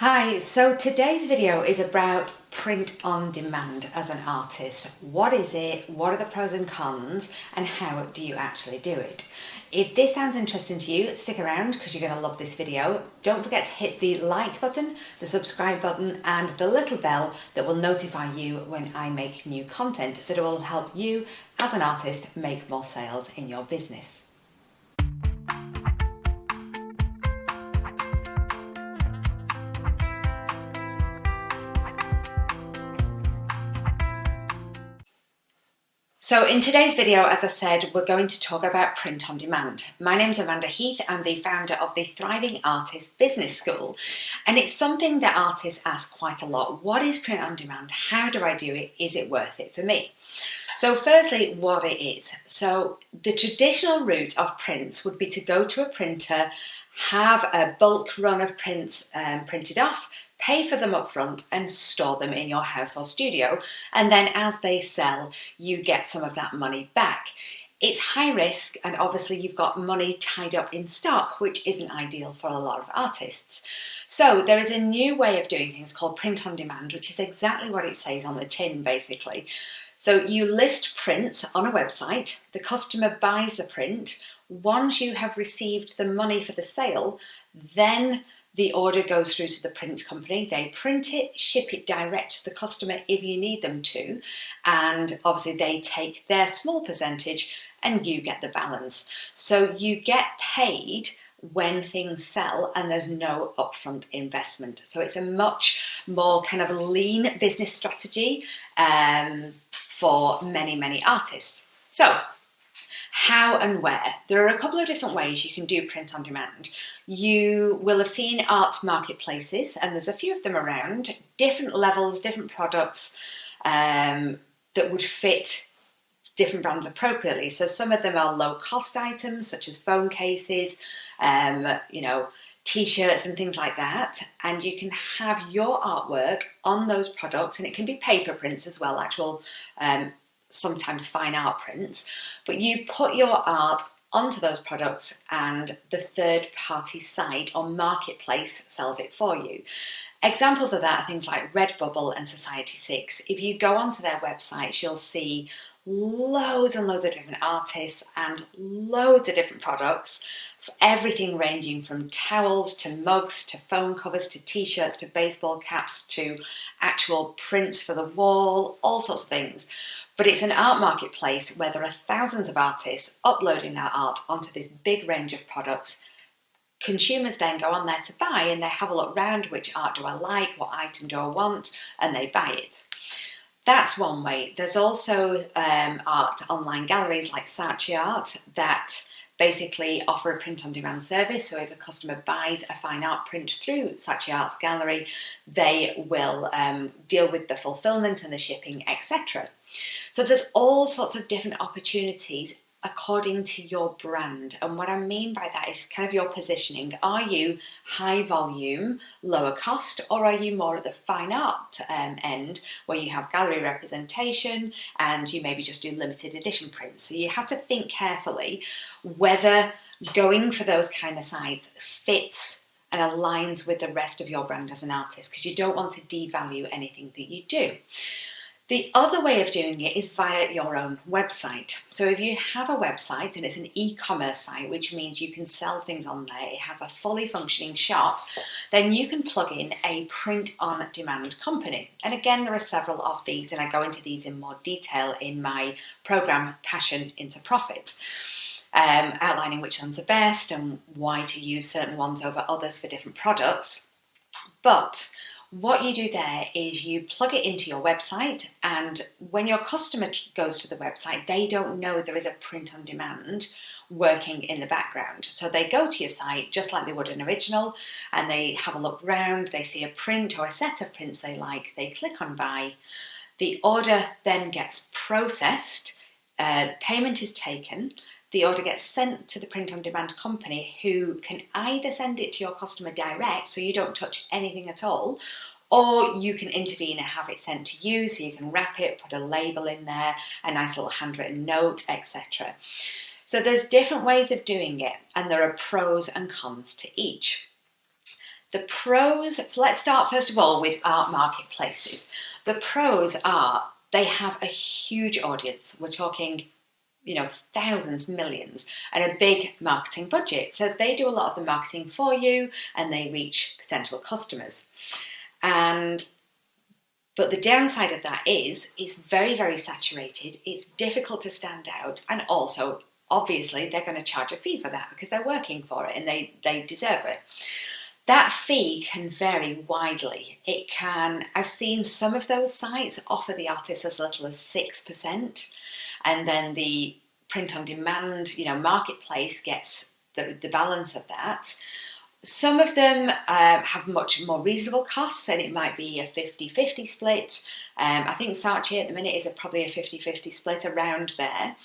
Hi, so today's video is about print on demand as an artist. What is it? What are the pros and cons? And how do you actually do it? If this sounds interesting to you, stick around because you're going to love this video. Don't forget to hit the like button, the subscribe button, and the little bell that will notify you when I make new content that will help you as an artist make more sales in your business. So in today's video, as I said, we're going to talk about print on demand. My name's Amanda Heath. I'm the founder of the Thriving Artist Business School. And it's something that artists ask quite a lot. What is print on demand? How do I do it? Is it worth it for me? So firstly, what it is. So the traditional route of prints would be to go to a printer, have a bulk run of prints printed off, pay for them up front and store them in your house or studio. And then as they sell, you get some of that money back. It's high risk and obviously you've got money tied up in stock, which isn't ideal for a lot of artists. So there is a new way of doing things called print on demand, which is exactly what it says on the tin basically. So you list prints on a website, the customer buys the print. Once you have received the money for the sale, then the order goes through to the print company. They print it, ship it direct to the customer if you need them to, and obviously they take their small percentage and you get the balance. So you get paid when things sell and there's no upfront investment. So it's a much more kind of lean business strategy for many artists. So how and where? There are a couple of different ways you can do print on demand. You will have seen art marketplaces, and there's a few of them around, different levels, different products that would fit different brands appropriately. So some of them are low cost items such as phone cases, t-shirts and things like that. And you can have your artwork on those products, and it can be paper prints as well, actual sometimes fine art prints, but you put your art onto those products and the third party site or marketplace sells it for you. Examples of that are things like Redbubble and Society6. If you go onto their websites, you'll see loads and loads of different artists and loads of different products, everything ranging from towels to mugs to phone covers to t-shirts to baseball caps to actual prints for the wall, all sorts of things. But it's an art marketplace where there are thousands of artists uploading their art onto this big range of products. Consumers then go on there to buy and they have a look round, which art do I like, what item do I want, and they buy it. That's one way. There's also art online galleries like Saatchi Art that basically offer a print on demand service. So if a customer buys a fine art print through Saatchi Art's gallery, they will deal with the fulfillment and the shipping, etc. So there's all sorts of different opportunities according to your brand. And what I mean by that is kind of your positioning. Are you high volume, lower cost, or are you more at the fine art end where you have gallery representation and you maybe just do limited edition prints? So you have to think carefully whether going for those kind of sites fits and aligns with the rest of your brand as an artist, because you don't want to devalue anything that you do. The other way of doing it is via your own website. So if you have a website and it's an e-commerce site, which means you can sell things on there, it has a fully functioning shop, then you can plug in a print on demand company. And again, there are several of these, and I go into these in more detail in my program, Passion into Profit, outlining which ones are best and why to use certain ones over others for different products. But what you do there is you plug it into your website, and when your customer goes to the website, they don't know there is a print on demand working in the background. So they go to your site just like they would an original, and they have a look round, they see a print or a set of prints they like, they click on buy. The order then gets processed, payment is taken, the order gets sent to the print on demand company, who can either send it to your customer direct, so you don't touch anything at all, or you can intervene and have it sent to you, so you can wrap it, put a label in there, a nice little handwritten note, etc. So there's different ways of doing it, and there are pros and cons to each. The pros, let's start first of all with art marketplaces. The pros are they have a huge audience. We're talking, thousands, millions, and a big marketing budget. So they do a lot of the marketing for you and they reach potential customers. But the downside of that is it's very, very saturated. It's difficult to stand out. And also, obviously, they're going to charge a fee for that because they're working for it and they deserve it. That fee can vary widely. I've seen some of those sites offer the artist as little as 6%, and then the print on demand, marketplace gets the balance of that. Some of them have much more reasonable costs, and it might be a 50-50 split. I think Saatchi at the minute is probably a 50-50 split around there.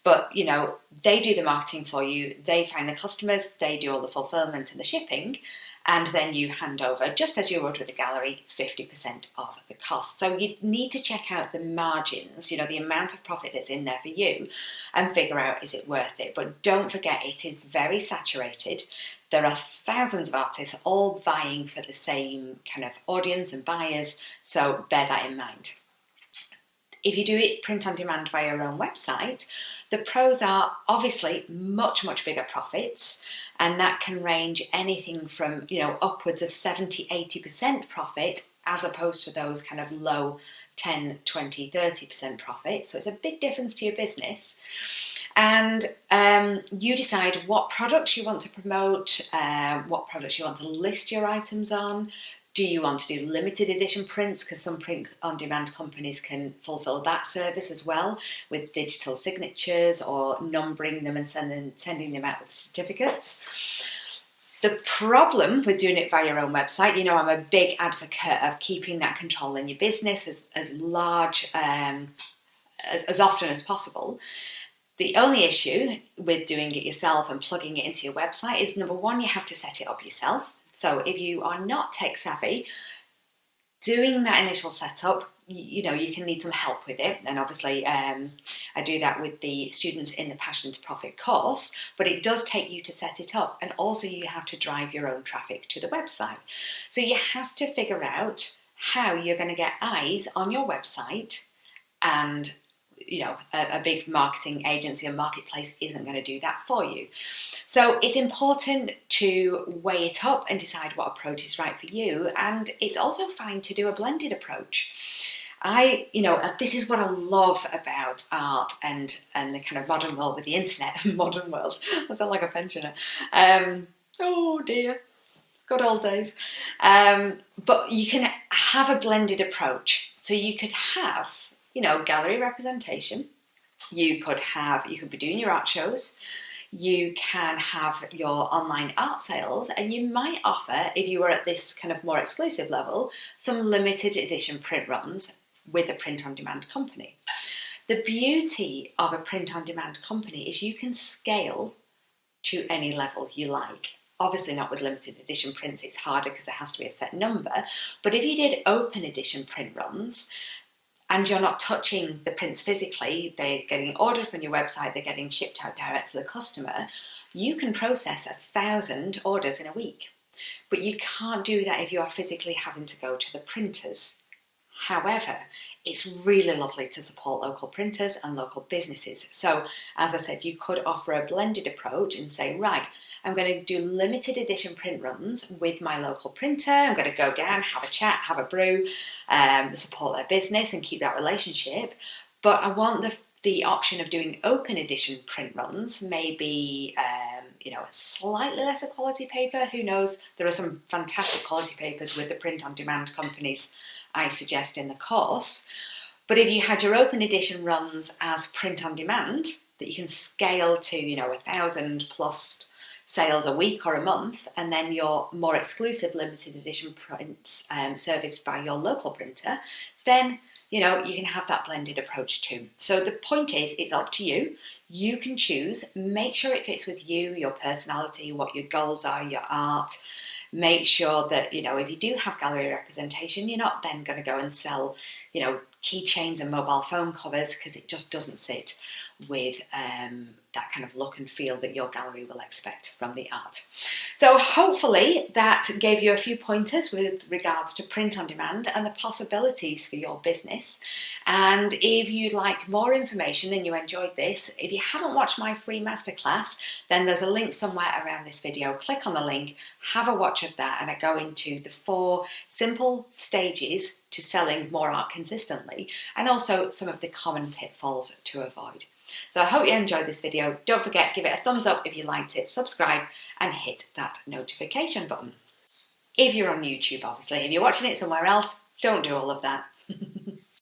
But, they do the marketing for you. They find the customers. They do all the fulfillment and the shipping. And then you hand over, just as you would with a gallery, 50% of the cost. So you need to check out the margins, the amount of profit that's in there for you, and figure out, is it worth it? But don't forget, it is very saturated. There are thousands of artists all vying for the same kind of audience and buyers, so bear that in mind. If you do it print on demand via your own website, the pros are obviously much, much bigger profits, and that can range anything from, upwards of 70-80% profit, as opposed to those kind of low 10, 20, 30% profit. So it's a big difference to your business. And you decide what products you want to promote, what products you want to list your items on. Do you want to do limited edition prints? Because some print on demand companies can fulfill that service as well with digital signatures or numbering them and sending them out with certificates. The problem with doing it via your own website, I'm a big advocate of keeping that control in your business as large, as often as possible. The only issue with doing it yourself and plugging it into your website is, number one, you have to set it up yourself. So if you are not tech savvy, doing that initial setup, you can need some help with it. And obviously, I do that with the students in the Passion to Profit course, but it does take you to set it up. And also you have to drive your own traffic to the website. So you have to figure out how you're going to get eyes on your website, and a big marketing agency or marketplace isn't going to do that for you. So it's important to weigh it up and decide what approach is right for you. And it's also fine to do a blended approach. This is what I love about art and the kind of modern world with the internet. Modern world. I sound like a pensioner. Oh dear. Good old days. But you can have a blended approach. So you could have gallery representation. You could be doing your art shows. You can have your online art sales, and you might offer, if you were at this kind of more exclusive level, some limited edition print runs with a print on demand company. The beauty of a print on demand company is you can scale to any level you like. Obviously not with limited edition prints, it's harder because it has to be a set number. But if you did open edition print runs, and you're not touching the prints physically, they're getting ordered from your website, they're getting shipped out direct to the customer, you can process 1,000 orders in a week. But you can't do that if you are physically having to go to the printers. However, it's really lovely to support local printers and local businesses. So, as I said, you could offer a blended approach and say, right, I'm going to do limited edition print runs with my local printer. I'm going to go down, have a chat, have a brew, support their business and keep that relationship. But I want the option of doing open edition print runs, maybe slightly lesser quality paper. Who knows? There are some fantastic quality papers with the print on demand companies I suggest in the course. But if you had your open edition runs as print on demand, that you can scale to 1,000 plus sales a week or a month, and then your more exclusive limited edition prints serviced by your local printer, then you can have that blended approach too. So the point is, it's up to you. You can choose. Make sure it fits with you, your personality, what your goals are, your art. Make sure that if you do have gallery representation, you're not then going to go and sell keychains and mobile phone covers, because it just doesn't sit with that kind of look and feel that your gallery will expect from the art. So hopefully that gave you a few pointers with regards to print on demand and the possibilities for your business. And if you'd like more information and you enjoyed this, if you haven't watched my free masterclass, then there's a link somewhere around this video. Click on the link, have a watch of that, and I go into the 4 simple stages to selling more art consistently, and also some of the common pitfalls to avoid. So I hope you enjoyed this video. Don't forget, give it a thumbs up if you liked it, subscribe, and hit that notification button. If you're on YouTube, obviously. If you're watching it somewhere else, don't do all of that.